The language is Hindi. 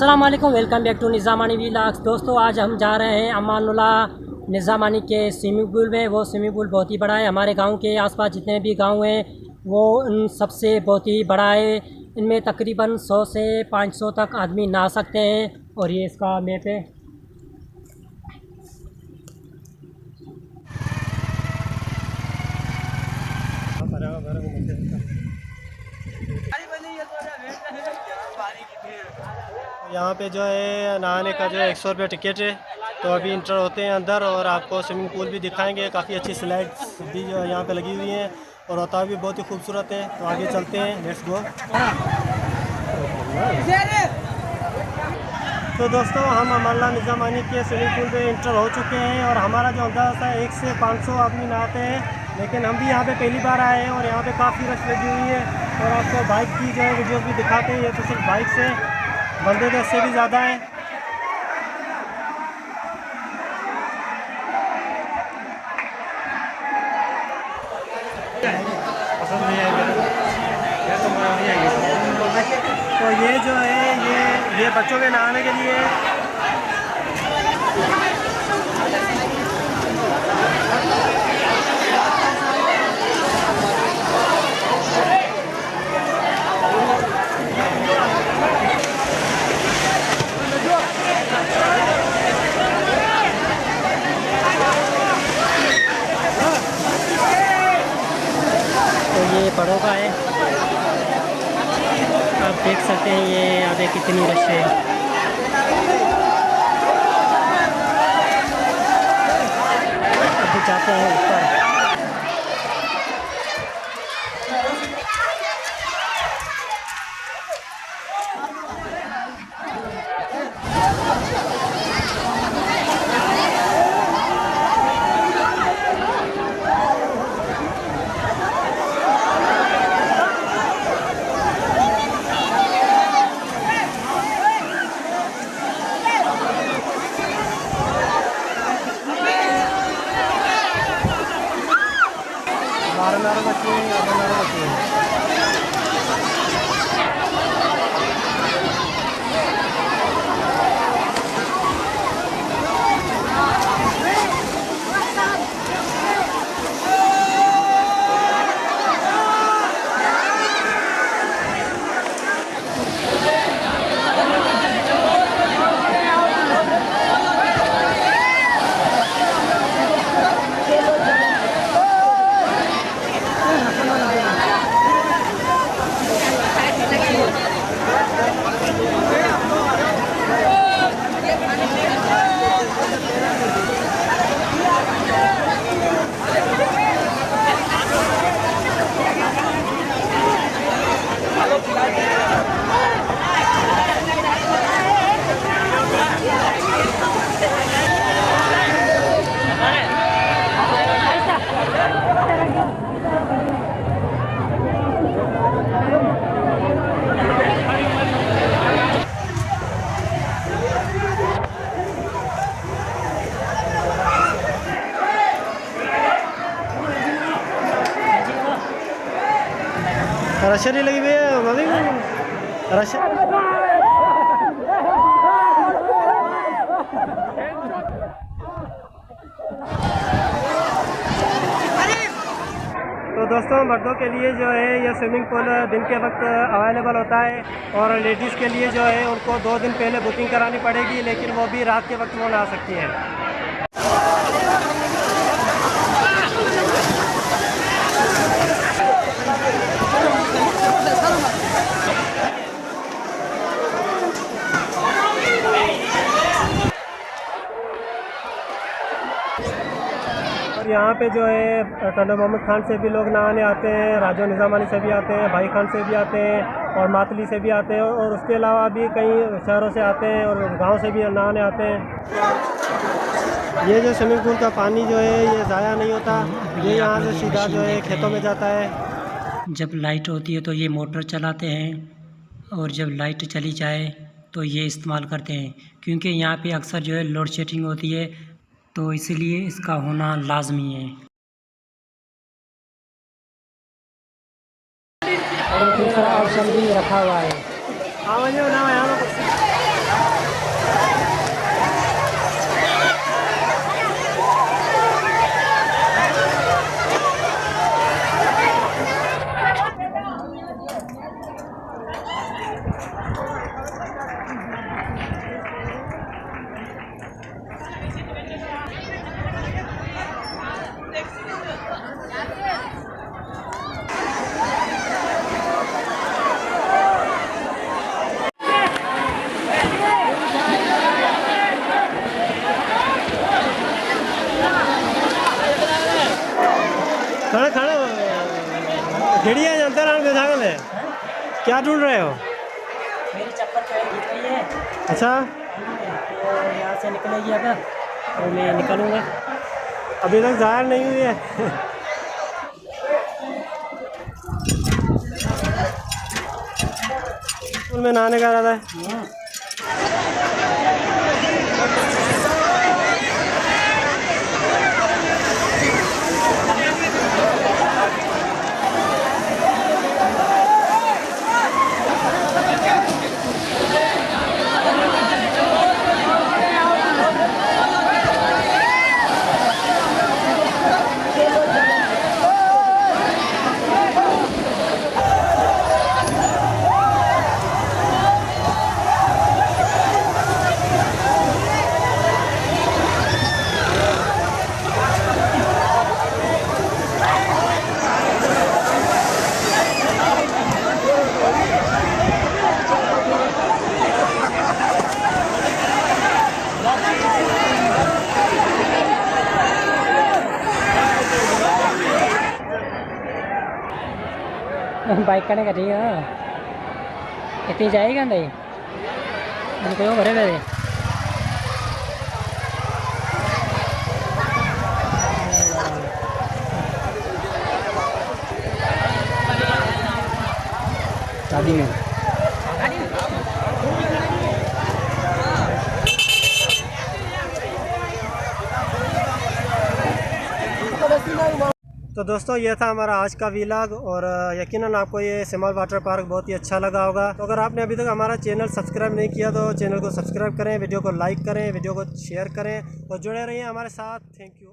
अस्सलाम वालेकुम, वेलकम बैक टू निज़ामानी व्लॉग्स। दोस्तों, आज हम जा रहे हैं अमानुल्लाह निज़ामानी के स्विमिंग पूल में। वो स्विमिंग पूल बहुत ही बड़ा है। हमारे गांव के आसपास जितने भी गांव हैं वो उन सबसे बहुत ही बड़ा है। इनमें तकरीबन 100 से 500 तक आदमी नहा सकते हैं। और ये इसका मैप है। यहाँ पे जो है नहाने का जो है 100 रुपये टिकट है। तो अभी इंटर होते हैं अंदर और आपको स्विमिंग पूल भी दिखाएंगे। काफ़ी अच्छी स्लाइड्स भी जो है यहाँ पे लगी हुई हैं और होता भी बहुत ही खूबसूरत है। तो आगे चलते हैं, लेट्स गो। तो दोस्तों, हम अमानुल्लाह निज़ामानी के स्विमिंग पूल पे इंटर हो चुके हैं और हमारा जो अंदाज़ा है 1 से 500 आदमी नहाते हैं। लेकिन हम भी यहाँ पे पहली बार आए हैं और यहाँ पे काफ़ी रश लगी हुई है। और आपको बाइक की जो है वीडियो भी दिखाते हैं। ये तो सिर्फ बाइक से, बंदे तो इससे भी ज़्यादा हैं। तो ये जो है ये बच्चों के नहाने के लिए ये बड़ों का है। आप देख सकते हैं ये यहाँ पे कितनी रश है। अभी जाते हैं ऊपर। रशरी लगी हुई है रश। तो दोस्तों, मर्दों के लिए जो है ये स्विमिंग पूल दिन के वक्त अवेलेबल होता है और लेडीज़ के लिए जो है उनको 2 दिन पहले बुकिंग करानी पड़ेगी। लेकिन वो भी रात के वक्त वो नहा सकती हैं। यहाँ पे जो है टंडो मोहम्मद खान से भी लोग नहाने आते हैं, राजो निज़ामानी से भी आते हैं, भाई खान से भी आते हैं और मातली से भी आते हैं। और उसके अलावा भी कई शहरों से आते हैं और गांव से भी नहाने आते हैं। ये जो स्विमिंग पूल का पानी जो है ये ज़ाया नहीं होता, ये यहाँ से सीधा जो है खेतों में जाता है। जब लाइट होती है तो ये मोटर चलाते हैं और जब लाइट चली जाए तो ये इस्तेमाल करते हैं। क्योंकि यहाँ पे अक्सर जो है लोड शेडिंग होती है, तो इसलिए इसका होना लाजमी है। और दूसरा ऑप्शन भी रखा हुआ है। है? क्या ढूंढ रहे हो? मेरी चप्पल जो है गिर गई है, अच्छा, तो यहाँ से निकलेगी अब, तो मैं निकलूँगा। अभी तक ज़ाहिर नहीं हुई है। स्कूल में नहाने का इरादा है? बाइक करने का ठीक है, इतनी जाएगा नहीं उनको भरे मेरे। शादी में तो दोस्तों ये था हमारा आज का व्लॉग, और यकीनन आपको ये सिमल वाटर पार्क बहुत ही अच्छा लगा होगा। तो अगर आपने अभी तक हमारा चैनल सब्सक्राइब नहीं किया तो चैनल को सब्सक्राइब करें, वीडियो को लाइक करें, वीडियो को शेयर करें और जुड़े रहिए हमारे साथ। Thank you.